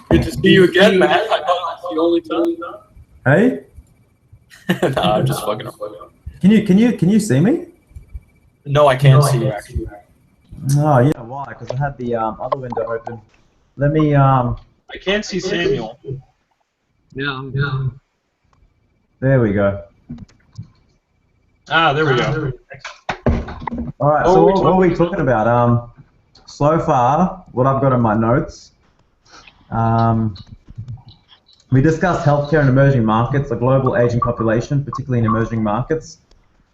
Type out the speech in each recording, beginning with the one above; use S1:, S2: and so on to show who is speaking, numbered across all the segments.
S1: Good to see you again, man. I thought it was the only time.
S2: Hey,
S1: Nah, I'm just fucking around.
S2: can you see me?
S1: No, I can't see you actually.
S2: Oh, you know why? Because I had the other window open. Let me
S1: I can't see Samuel.
S3: Yeah.
S2: There we go.
S1: Ah, there we go.
S2: All right. So what are we talking about? So far, what I've got in my notes. We discussed healthcare in emerging markets, a global aging population, particularly in emerging markets,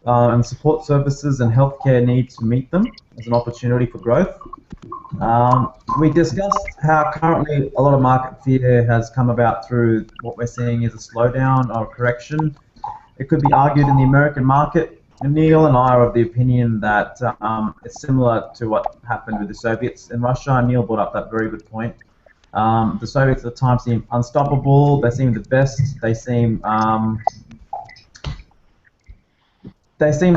S2: and support services and healthcare needs to meet them as an opportunity for growth. We discussed how currently a lot of market fear has come about through what we're seeing as a slowdown or correction. It could be argued in the American market. Neil and I are of the opinion that it's similar to what happened with the Soviets in Russia. Neil brought up that very good point. The Soviets at the time seemed unstoppable. They seemed the best. They seemed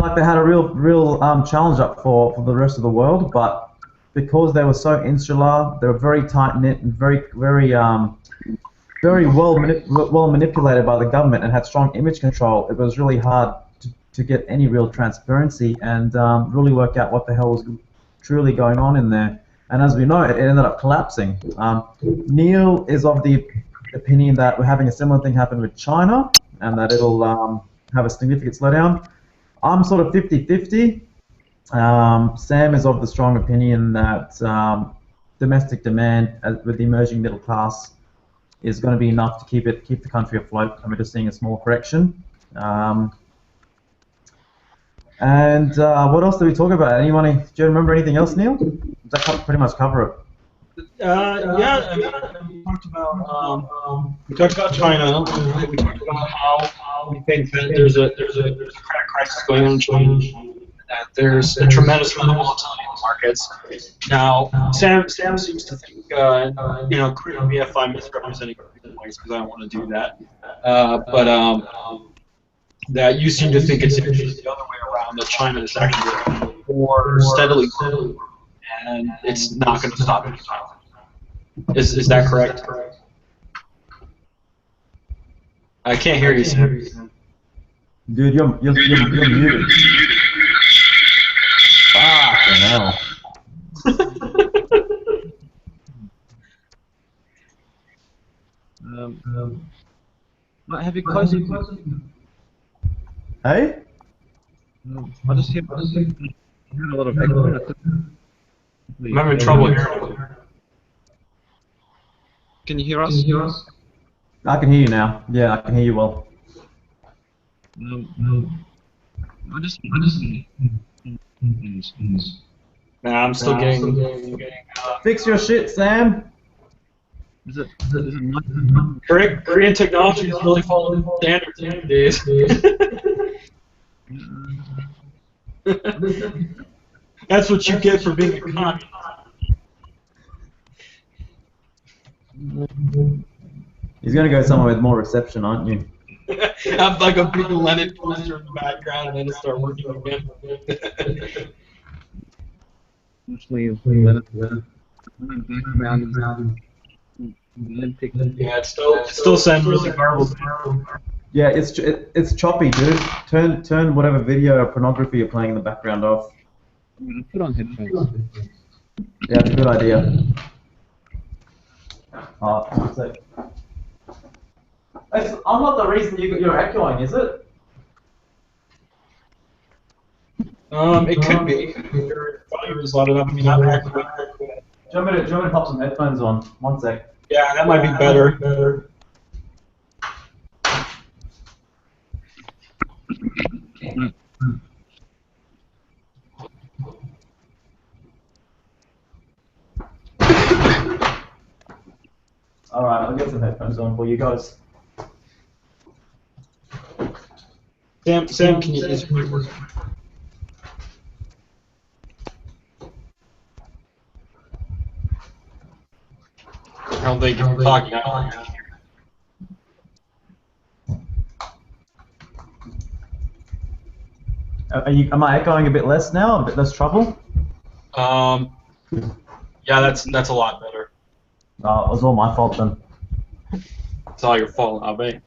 S2: like they had a real challenge up for the rest of the world. But because they were so insular, they were very tight knit and very well manipulated by the government and had strong image control. It was really hard to get any real transparency and really work out what the hell was truly going on in there. And as we know, it ended up collapsing. Neil is of the opinion that we're having a similar thing happen with China and that it'll have a significant slowdown. I'm sort of 50-50. Sam is of the strong opinion that domestic demand with the emerging middle class is going to be enough to keep the country afloat, and we're just seeing a small correction. What else did we talk about? Do you remember anything else, Neil? Does that pretty much cover it?
S1: Yeah, I mean, we talked about China. We talked about how we think that there's a credit crisis going on in China. That there's a tremendous amount of volatility in the markets. Now, Sam seems to think, correct me if I'm misrepresenting points because I don't want to do that. That you seem to think it's the other way around, that China is actually more steadily growing, and it's not going to stop anytime. Is that correct? I can't hear you, Sam.
S2: Dude, you're muted. Fucking hell.
S3: Have you closed it?
S2: Hey?
S3: I just hear a lot of echo.
S1: I'm having trouble hearing.
S3: Can you hear us?
S2: I can hear you now. Yeah, I can hear you well.
S3: I just.
S1: Nah, I'm still getting.
S2: Fix your shit, Sam.
S3: Is it
S1: Korean technology is really following standards these days. That's what you get for being a communist.
S2: He's gonna go somewhere with more reception, aren't you?
S1: I'm like a big Lenin poster in the background, and then it'll start working again. Yeah, it still sounds really garbled.
S2: Yeah, it's choppy, dude. Turn whatever video or pornography you're playing in the background off.
S3: Put on headphones.
S2: Yeah, it's a good idea. I'm not the reason you're echoing, is it?
S1: It could be. Your volume is loud enough. I mean, I'm echoing.
S2: Do you want me to pop some headphones on? One sec.
S1: Yeah, that might be better.
S2: Alright, I'll get some headphones on for you guys.
S1: Sam, can you use your work? I don't think you're talking.
S2: Am I echoing a bit less now? A bit less trouble?
S1: Yeah, that's a lot better.
S2: It was all my fault then.
S1: It's all your fault, Abe.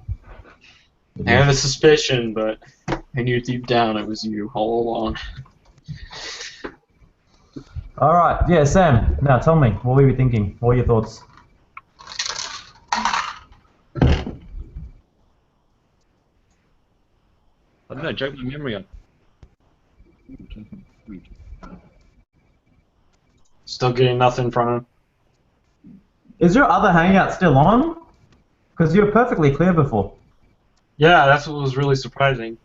S1: I have a suspicion, but I knew deep down it was you all along.
S2: All right, yeah, Sam. Now tell me, what were you thinking? What were your thoughts?
S3: I don't know, joke my memory up.
S1: Still getting nothing from him.
S2: Is your other hangout still on? Because you were perfectly clear before.
S1: Yeah, that's what was really surprising.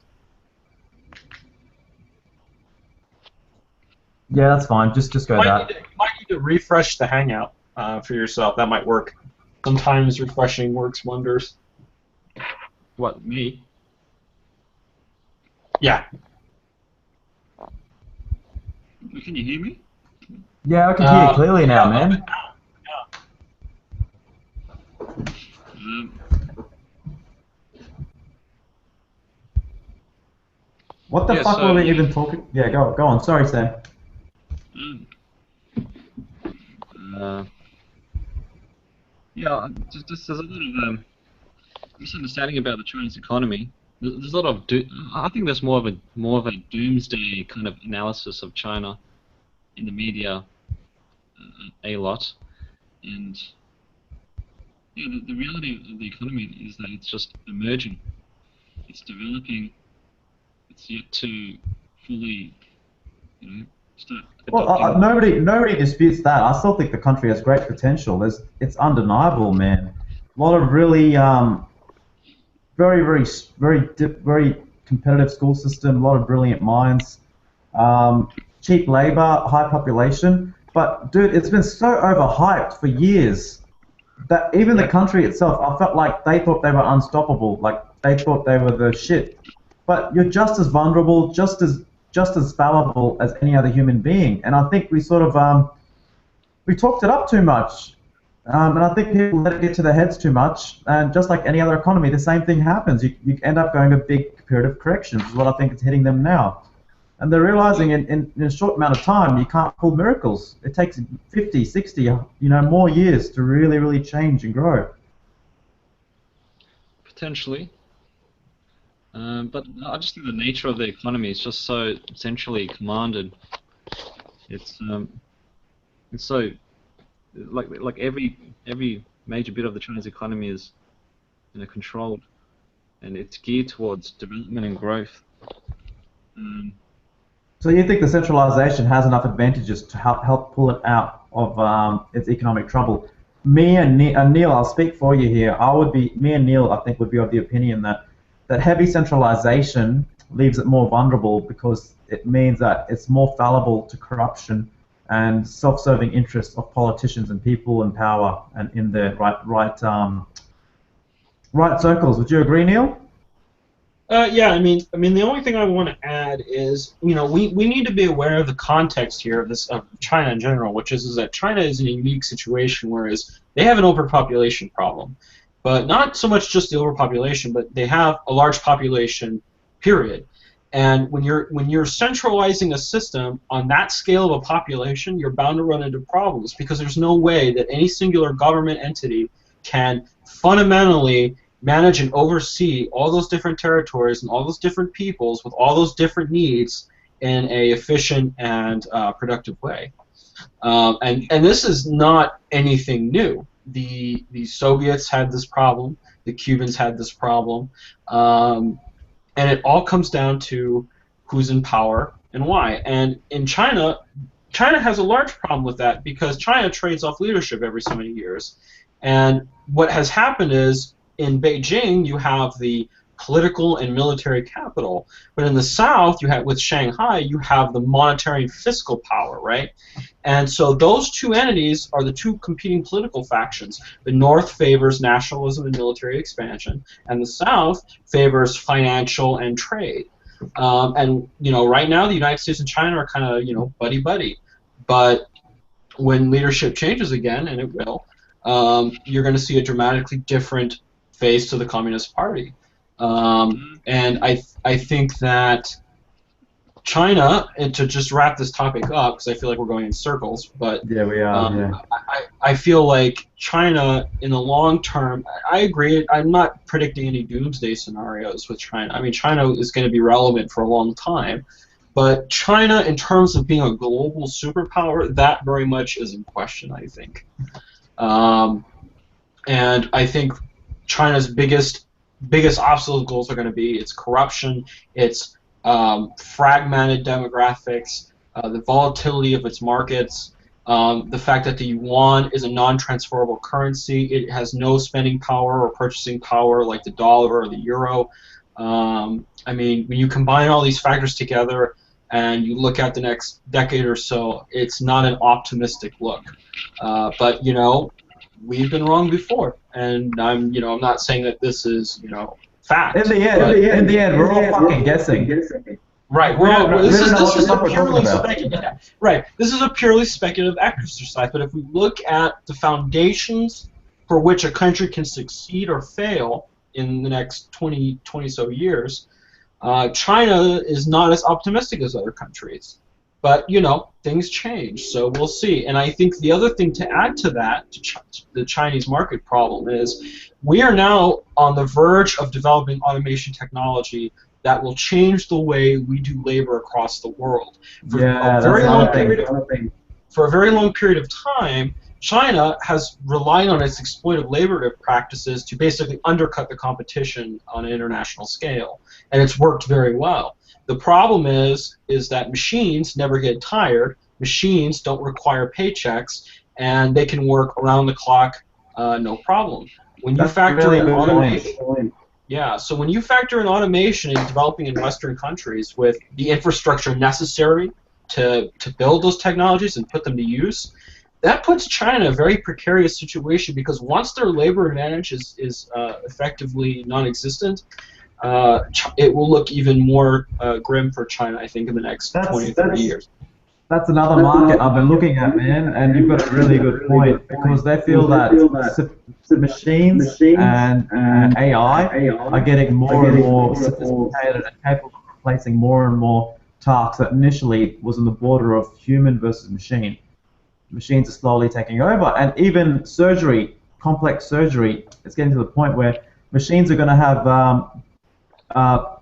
S2: Yeah, that's fine. Just go
S1: You
S2: that.
S1: might need to refresh the Hangout for yourself. That might work. Sometimes refreshing works wonders.
S3: What, me?
S1: Yeah.
S3: Can you hear me?
S2: Yeah, I can hear you clearly now, man. What the fuck were we even talking? Yeah, go on. Sorry, Sam.
S3: Yeah, just there's a lot of misunderstanding about the Chinese economy. There's a lot of I think there's more of a doomsday kind of analysis of China in the media, a lot, and yeah, the reality of the economy is that it's just emerging, it's developing, it's yet to fully, start
S2: Well,
S3: adopting.
S2: nobody disputes that. I still think the country has great potential. It's undeniable, man. A lot of really, very competitive school system. A lot of brilliant minds. Cheap labor, high population. But dude, it's been so overhyped for years that even the country itself, I felt like they thought they were unstoppable. Like they thought they were the shit. But you're just as vulnerable, just as fallible as any other human being. And I think we sort of we talked it up too much. And I think people let it get to their heads too much. And just like any other economy, the same thing happens. You end up going a big period of correction, which is what I think is hitting them now. And they're realizing in a short amount of time, you can't pull miracles. It takes 50, 60, more years to really, really change and grow.
S3: Potentially. But I just think the nature of the economy is just so centrally commanded. It's so like every major bit of the Chinese economy is controlled, and it's geared towards development and growth.
S2: So you think the centralization has enough advantages to help pull it out of its economic trouble? Me and Neil, I'll speak for you here. Me and Neil, I think, would be of the opinion that heavy centralization leaves it more vulnerable because it means that it's more fallible to corruption and self-serving interests of politicians and people in power and in the right circles. Would you agree, Neil?
S1: Yeah, I mean, the only thing I want to add is, we need to be aware of the context here of China in general, which is that China is in a unique situation, whereas they have an overpopulation problem, but not so much just the overpopulation, but they have a large population, period. And when you're centralizing a system on that scale of a population, you're bound to run into problems because there's no way that any singular government entity can fundamentally manage and oversee all those different territories and all those different peoples with all those different needs in a efficient and productive way. And this is not anything new. The Soviets had this problem. The Cubans had this problem. And it all comes down to who's in power and why. And in China has a large problem with that because China trades off leadership every so many years. And what has happened is in Beijing you have the political and military capital, but in the south with Shanghai you have the monetary and fiscal power, right? And so those two entities are the two competing political factions. The north favors nationalism and military expansion, and the south favors financial and trade. And right now the United States and China are kind of buddy-buddy, but when leadership changes again, and it will, you're going to see a dramatically different face to the Communist Party. And I think that China, and to just wrap this topic up, because I feel like we're going in circles, but
S2: yeah, we are.
S1: I feel like China, in the long term, I agree. I'm not predicting any doomsday scenarios with China. I mean, China is going to be relevant for a long time, but China, in terms of being a global superpower, that very much is in question, I think. And I think China's biggest obstacles are going to be its corruption, its fragmented demographics, the volatility of its markets, the fact that the yuan is a non-transferable currency. It has no spending power or purchasing power like the dollar or the euro. I mean, when you combine all these factors together and you look at the next decade or so, it's not an optimistic look. But, you know, we've been wrong before, and I'm not saying that this is, fact.
S2: In the end, we're all fucking guessing.
S1: Right. This is a purely speculative. Right. This is a purely speculative exercise. But if we look at the foundations for which a country can succeed or fail in the next 20 so years, China is not as optimistic as other countries. But, things change, so we'll see. And I think the other thing to add to that, to the Chinese market problem, is we are now on the verge of developing automation technology that will change the way we do labor across the world. For a very long period of time, China has relied on its exploitative labor practices to basically undercut the competition on an international scale, and it's worked very well. The problem is that machines never get tired, machines don't require paychecks, and they can work around the clock, no problem. When you factor in automation, so when you factor in automation in developing in Western countries with the infrastructure necessary to build those technologies and put them to use, that puts China in a very precarious situation, because once their labor advantage is effectively non-existent, it will look even more grim for China, I think, in the next 20 or 30 years.
S2: That's another market I've been looking at, man, and you've got a really good point, because they feel that machines and AI are getting more and more sophisticated and capable of replacing more and more tasks that initially was on the border of human versus machine. Machines are slowly taking over, and even surgery, complex surgery, is getting to the point where machines are going to have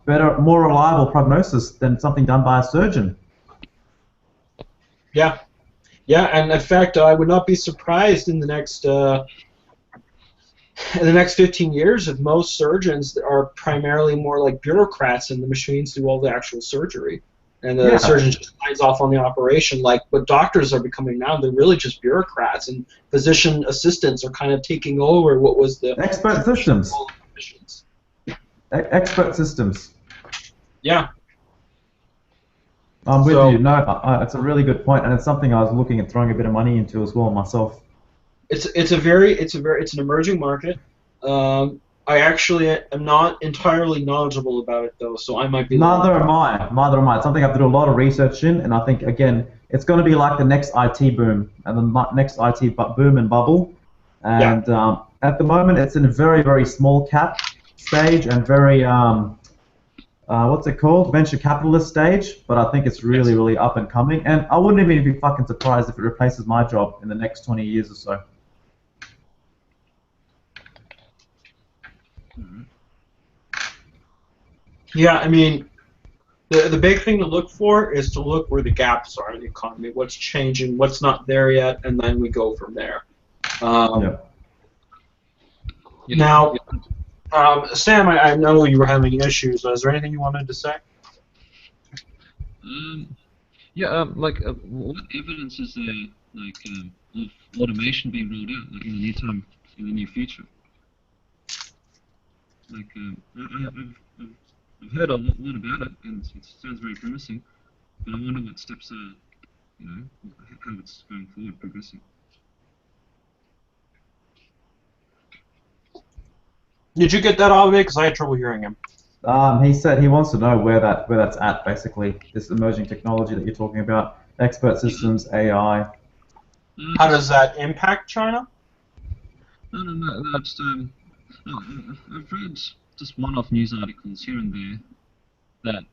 S2: better, more reliable prognosis than something done by a surgeon.
S1: Yeah, and in fact, I would not be surprised in the next 15 years if most surgeons are primarily more like bureaucrats, and the machines do all the actual surgery, and the surgeon just signs off on the operation. Like what doctors are becoming now, they're really just bureaucrats, and physician assistants are kind of taking over what was the
S2: expert systems. Expert systems.
S1: Yeah.
S2: I'm with you. No, it's a really good point, and it's something I was looking at throwing a bit of money into as well myself.
S1: It's an emerging market. I actually am not entirely knowledgeable about it though, so I might be.
S2: Neither am I. It's something I have to do a lot of research in, and I think again it's going to be like the next IT boom and the next IT boom and bubble. And at the moment, it's in a very, very small cap stage and very what's it called? Venture capitalist stage, but I think it's really, really up and coming. And I wouldn't even be fucking surprised if it replaces my job in the next 20 years or so.
S1: Yeah, I mean, the big thing to look for is to look where the gaps are in the economy, what's changing, what's not there yet, and then we go from there. Now, Sam, I know you were having issues. Is there anything you wanted to say?
S3: What evidence is there, of automation being rolled out, in the near future? I've heard a lot about it, and it sounds very promising. But I wonder what steps are, how it's going forward, progressing.
S1: Did you get that, Ave? Because I had trouble hearing him.
S2: He said he wants to know where that's at, basically, this emerging technology that you're talking about, expert systems, AI.
S1: How does that impact China?
S3: No, that's I've read just one-off news articles here and there that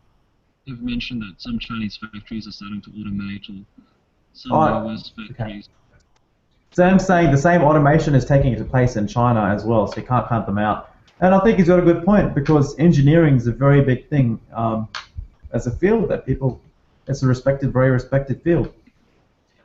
S3: have mentioned that some Chinese factories are starting to automate, or some US factories.
S2: Sam's saying the same automation is taking place in China as well, so you can't count them out. And I think he's got a good point, because engineering is a very big thing as a field that people, it's a very respected field.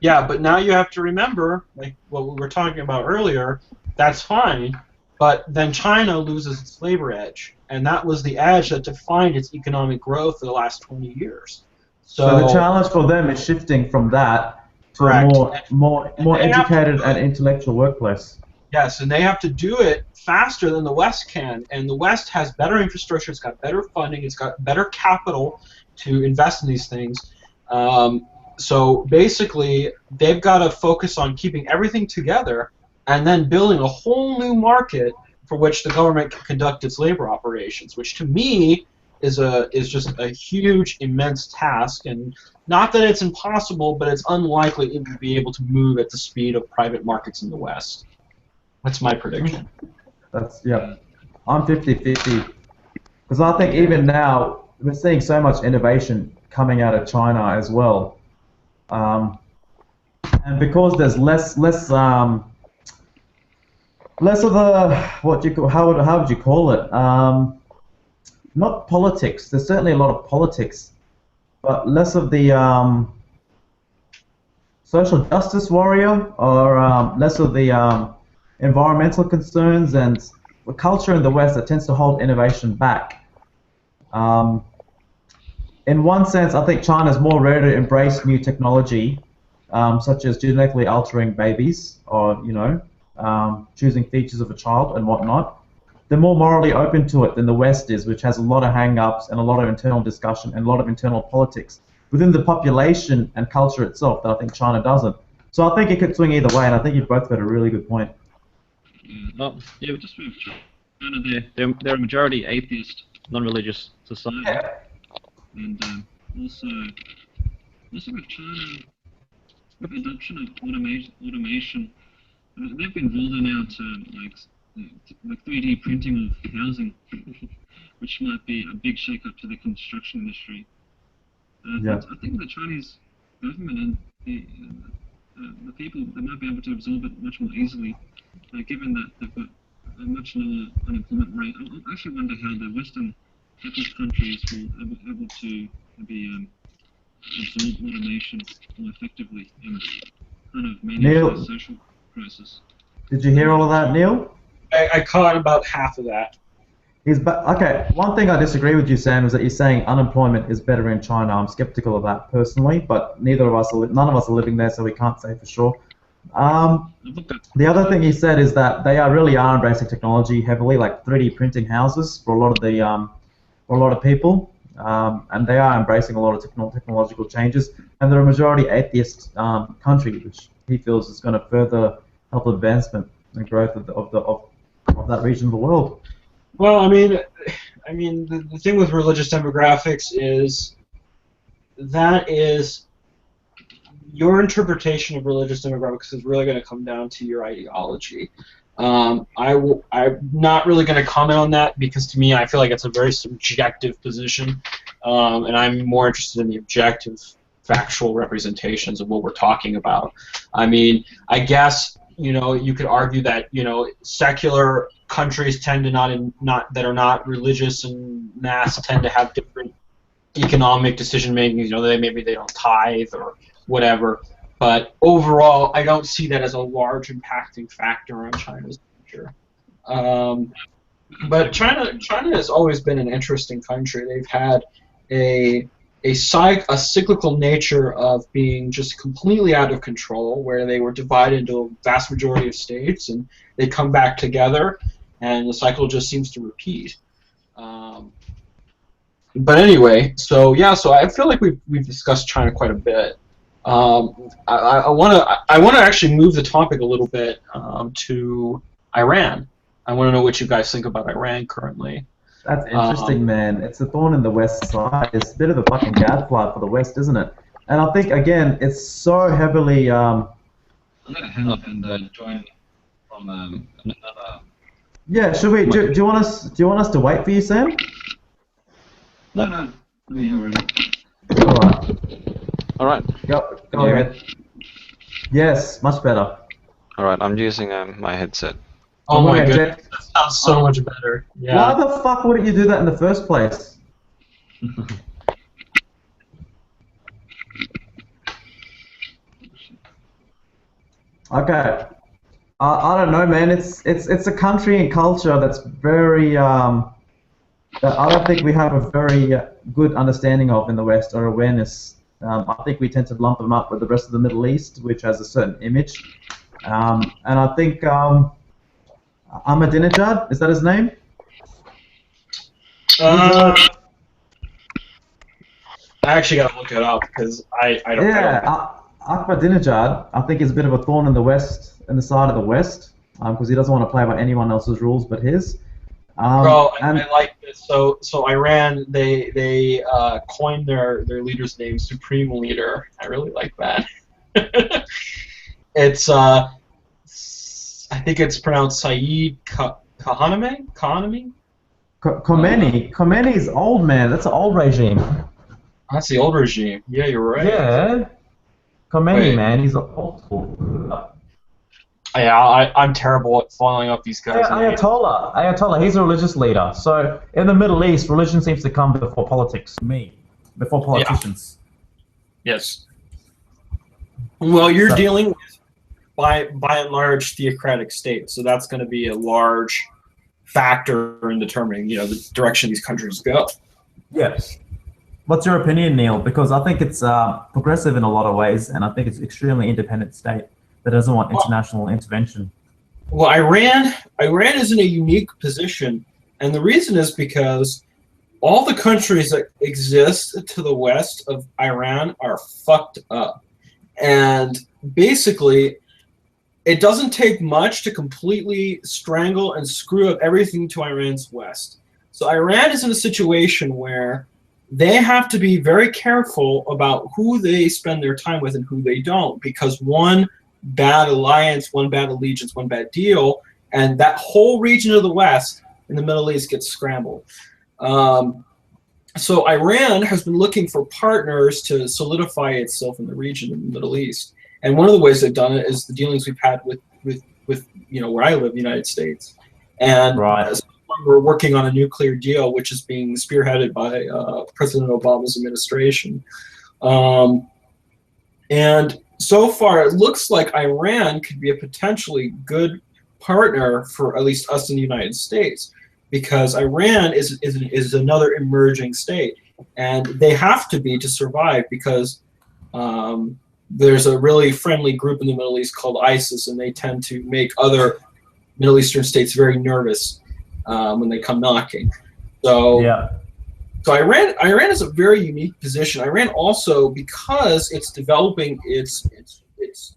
S1: Yeah, but now you have to remember, like what we were talking about earlier, that's fine, but then China loses its labor edge, and that was the edge that defined its economic growth for the last 20 years.
S2: So the challenge for them is shifting from that to
S1: Correct.
S2: a more educated and intellectual workplace.
S1: Yes, and they have to do it faster than the West can, and the West has better infrastructure, it's got better funding, it's got better capital to invest in these things. So basically, they've got to focus on keeping everything together and then building a whole new market for which the government can conduct its labor operations, which to me is just a huge, immense task. And not that it's impossible, but it's unlikely it would be able to move at the speed of private markets in the West. That's my prediction.
S2: Yeah. I'm 50-50. Because I think even now, we're seeing so much innovation coming out of China as well. And because there's less of the, how would you call it? Not politics. There's certainly a lot of politics, but less of the social justice warrior, or less of the environmental concerns and the culture in the West that tends to hold innovation back. In one sense, I think China's more ready to embrace new technology, such as genetically altering babies, or choosing features of a child and whatnot. They're more morally open to it than the West is, which has a lot of hang-ups and a lot of internal discussion and a lot of internal politics within the population and culture itself that I think China doesn't. So I think it could swing either way, and I think you've both got a really good point.
S3: Yeah, just with China, they're a majority atheist, non-religious society.
S2: Yeah.
S3: And also with China, with the adoption of automation, they've been rolling out like 3D printing of housing, which might be a big shake-up to the construction industry.
S2: Yeah.
S3: I think the Chinese government and the people, they might be able to absorb it much more easily, given that they've got a much lower unemployment rate. I actually wonder how the Western capitalist countries will be able to absorb automation more effectively and kind of manage the social crisis.
S2: Did you hear all of that, Neil?
S1: I caught about half of that.
S2: Okay, one thing I disagree with you, Sam, is that you're saying unemployment is better in China. I'm skeptical of that personally, but none of us are living there, so we can't say for sure. The other thing he said is that they really are embracing technology heavily, like 3D printing houses for a lot of people, and they are embracing a lot of technological changes. And they're a majority atheist country, which he feels is going to further help advancement and growth of that region of the world.
S1: Well, I mean, the thing with religious demographics is that is your interpretation of religious demographics is really going to come down to your ideology. I'm not really going to comment on that because to me I feel like it's a very subjective position, and I'm more interested in the objective, factual representations of what we're talking about. I mean, I guess you could argue that secular countries tend to that are not religious and mass tend to have different economic decision making. Maybe they don't tithe or whatever. But overall, I don't see that as a large impacting factor on China's future. But China has always been an interesting country. They've had a cyclical nature of being just completely out of control, where they were divided into a vast majority of states, and they come back together, and the cycle just seems to repeat. But anyway, so I feel like we've discussed China quite a bit. I want to actually move the topic a little bit to Iran. I want to know what you guys think about Iran currently.
S2: That's interesting, man. It's a thorn in the West side. It's a bit of a fucking gadfly for the West, isn't it? And I think again, it's so heavily.
S3: I'm gonna hang up and join from another.
S2: Yeah, should we? Do you want us to wait for you, Sam?
S3: No. I'm here already.
S2: All right.
S3: All right.
S2: Go ahead. Yes, much better.
S3: All right, I'm using my headset.
S1: Oh
S2: I'm
S1: my
S2: gonna
S1: goodness,
S2: eject.
S1: that sounds so much better.
S2: Why
S1: Yeah.
S2: the fuck wouldn't you do that in the first place? Okay. I don't know, man. It's a country and culture that's very that I don't think we have a very good understanding of in the West or awareness. I think we tend to lump them up with the rest of the Middle East, which has a certain image. And I think Ahmadinejad, is that his name?
S1: I actually gotta look it up because I don't.
S2: Yeah, Ahmadinejad, I think is a bit of a thorn in the West, in the side of the West, because he doesn't want to play by anyone else's rules but his.
S1: Bro,
S2: And
S1: I like this. So Iran, they coined their leader's name Supreme Leader. I really like that. It's I think it's pronounced Saeed Khanami.
S2: Khomeini's old, man. That's an old regime.
S1: That's the old regime. Yeah, you're right.
S2: Yeah. Khomeini,
S1: Wait.
S2: man, he's old school.
S1: Yeah, I'm terrible at following up these guys.
S2: Ayatollah, he's a religious leader. So in the Middle East, religion seems to come before politics. Before politicians.
S1: Yes. Well, you're
S2: So-
S1: dealing with by and large theocratic states, so that's going to be a large factor in determining the direction these countries go.
S2: Yes. What's your opinion, Neil? Because I think it's progressive in a lot of ways, and I think it's extremely independent state that doesn't want international intervention.
S1: Well, Iran is in a unique position, and the reason is because all the countries that exist to the west of Iran are fucked up. And basically, it doesn't take much to completely strangle and screw up everything to Iran's west. So Iran is in a situation where they have to be very careful about who they spend their time with and who they don't, because one bad alliance, one bad allegiance, one bad deal, and that whole region of the west in the Middle East gets scrambled. So Iran has been looking for partners to solidify itself in the region in the Middle East. And one of the ways they've done it is the dealings we've had with where I live, the United States. And
S2: Right.
S1: we're working on a nuclear deal, which is being spearheaded by President Obama's administration. And so far, it looks like Iran could be a potentially good partner for at least us in the United States, because Iran is another emerging state, and they have to be to survive, because there's a really friendly group in the Middle East called ISIS, and they tend to make other Middle Eastern states very nervous when they come knocking. So
S2: Yeah.
S1: So Iran is a very unique position. Iran also, because it's developing its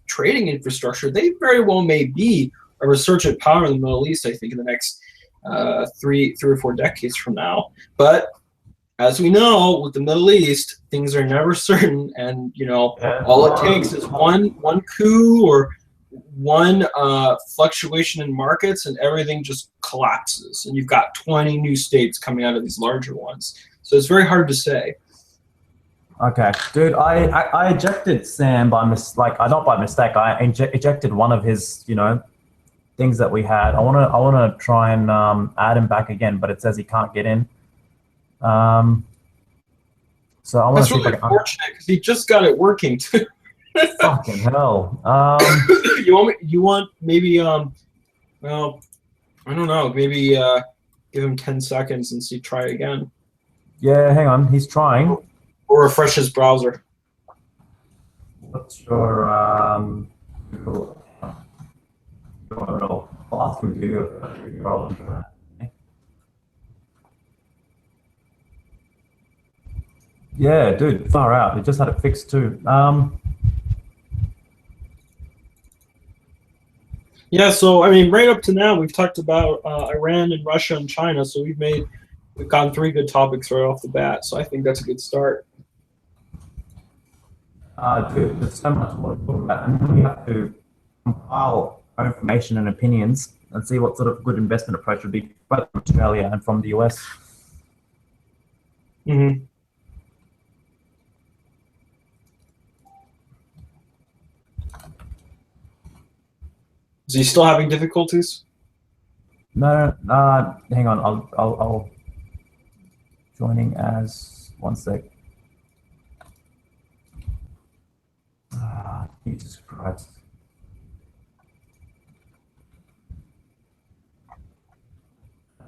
S1: trading infrastructure, they very well may be a resurgent power in the Middle East, I think, in the next three or four decades from now. But as we know, with the Middle East, things are never certain, and all it takes is one coup or one fluctuation in markets, and everything just collapses, and you've got 20 new states coming out of these larger ones. So it's very hard to say.
S2: Okay, dude, I ejected Sam by not by mistake. I ejected one of his, things that we had. I wanna try and add him back again, but it says he can't get in. So I want to
S1: That's
S2: see
S1: really
S2: if I can.
S1: unfortunate because he just got it working too.
S2: Fucking hell.
S1: You want maybe well, I don't know, maybe give him 10 seconds and see, try again.
S2: Yeah, hang on. He's trying.
S1: Or refresh his browser.
S2: What's your fast computer? Yeah, dude, far out. It just had it fixed too.
S1: Yeah, so I mean, right up to now, we've talked about Iran and Russia and China. So we've gotten 3 good topics right off the bat. So I think that's a good start.
S2: Dude, there's so much more to talk about, and we have to compile our information and opinions and see what sort of good investment approach would be both from Australia and from the US.
S1: Mm-hmm. Is he still having difficulties?
S2: No, hang on. I'll joining as 1 sec. Jesus Christ.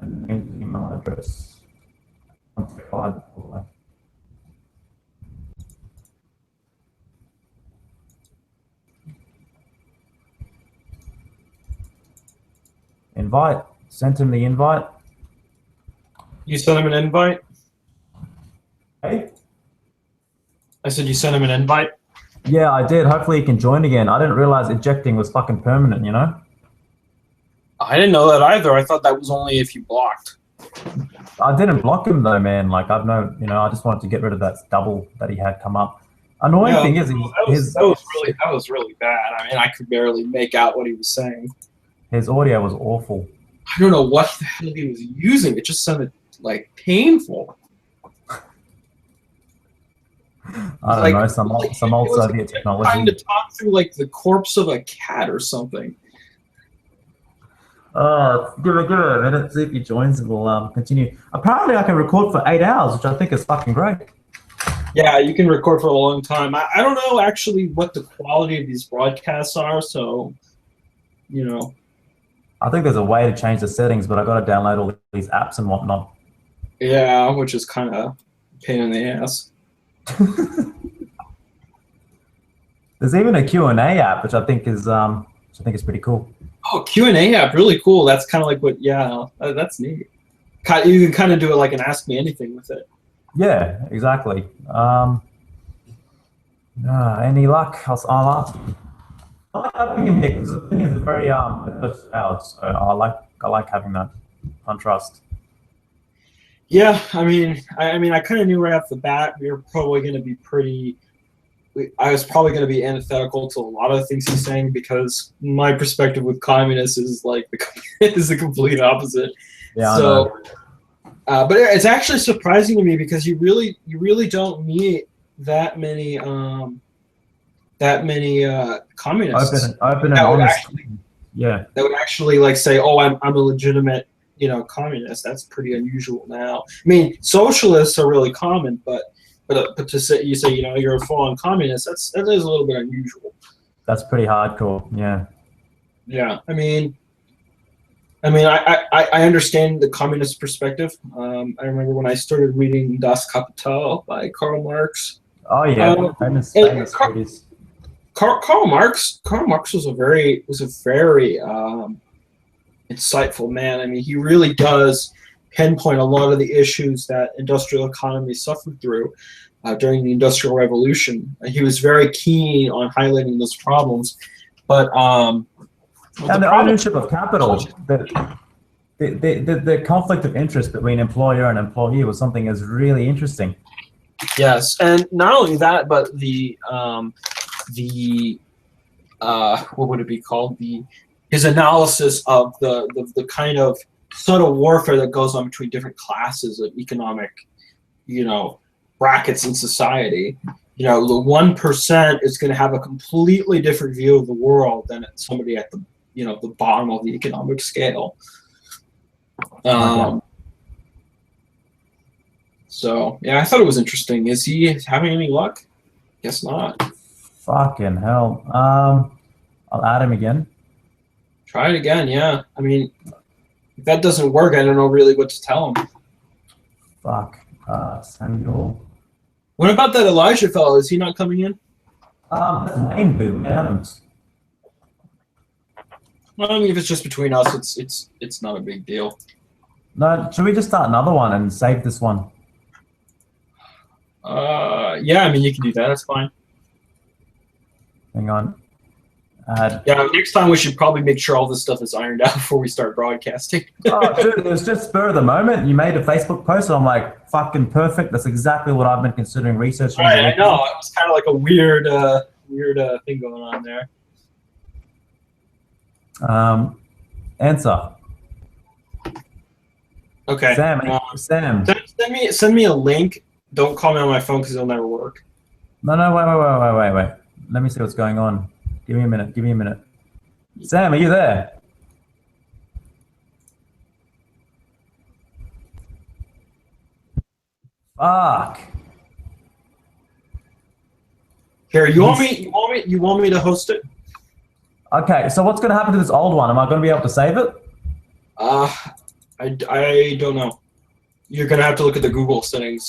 S2: Email address. Invite. Sent him the invite.
S1: You sent him an invite?
S2: Hey?
S1: I said you sent him an invite?
S2: Yeah, I did. Hopefully he can join again. I didn't realize ejecting was fucking permanent, you know?
S1: I didn't know that either. I thought that was only if you blocked.
S2: I didn't block him though, man. Like I just wanted to get rid of that double that he had come up. Annoying thing is,
S1: that was really bad. I mean, I could barely make out what he was saying.
S2: His audio was awful.
S1: I don't know what the hell he was using. It just sounded like painful.
S2: I don't know, some old Soviet technology.
S1: Trying to talk through like the corpse of a cat or something.
S2: Give it a minute, see if he joins and we'll continue. Apparently I can record for 8 hours, which I think is fucking great.
S1: Yeah, you can record for a long time. I don't know actually what the quality of these broadcasts are, so, you know.
S2: I think there's a way to change the settings, but I got to download all these apps and whatnot.
S1: Yeah, which is kind of a pain in the ass.
S2: There's even a Q&A app, which I think is pretty cool.
S1: Oh, Q&A app, really cool. That's kind of like what, yeah, that's neat. You can kind of do it like an Ask Me Anything with it.
S2: Yeah, exactly. Any luck? I'll ask. I like having him here because it's very out, so I like having that contrast.
S1: Yeah, I mean, I kind of knew right off the bat we were probably going to be I was probably going to be antithetical to a lot of the things he's saying because my perspective with communists is like the complete opposite.
S2: Yeah.
S1: So, but it's actually surprising to me because you really don't meet that many communists.
S2: Open and honest. Yeah.
S1: That would actually like say, "Oh, I'm a legitimate, communist." That's pretty unusual now. I mean, socialists are really common, but to say you're a full-on communist, that is a little bit unusual.
S2: That's pretty hardcore. Yeah.
S1: Yeah. I mean, I understand the communist perspective. I remember when I started reading Das Kapital by Karl Marx.
S2: Oh yeah, famous
S1: Karl Marx was a very insightful man. I mean, he really does pinpoint a lot of the issues that industrial economy suffered through during the Industrial Revolution. He was very keen on highlighting those problems, but
S2: and the ownership of capital, the conflict of interest between employer and employee was something that's really interesting.
S1: Yes, and not only that, but the what would it be called? His analysis of the kind of subtle warfare that goes on between different classes of economic, brackets in society. The 1% is going to have a completely different view of the world than somebody at the the bottom of the economic scale. So yeah, I thought it was interesting. Is he having any luck? Guess not.
S2: Fucking hell. I'll add him again.
S1: Try it again. Yeah. I mean, if that doesn't work, I don't know really what to tell him.
S2: Fuck. Samuel.
S1: What about that Elijah fellow? Is he not coming in?
S2: That's main boot, Adams.
S1: Well, I mean, if it's just between us, it's not a big deal.
S2: No, should we just start another one and save this one?
S1: Yeah, I mean, you can do that. That's fine.
S2: Hang on.
S1: Yeah, next time we should probably make sure all this stuff is ironed out before we start broadcasting.
S2: Oh, dude, it was just spur of the moment. You made a Facebook post, and I'm like, fucking perfect. That's exactly what I've been considering researching.
S1: Right, I know. It was kind of like a weird thing going on there.
S2: Answer.
S1: Okay.
S2: Sam.
S1: Send me a link. Don't call me on my phone because it'll never work.
S2: No, wait. Let me see what's going on. Give me a minute. Sam, are you there? Fuck.
S1: Here, you want me to host it?
S2: Okay, so what's going to happen to this old one? Am I going to be able to save it?
S1: I don't know. You're gonna have to look at the Google settings.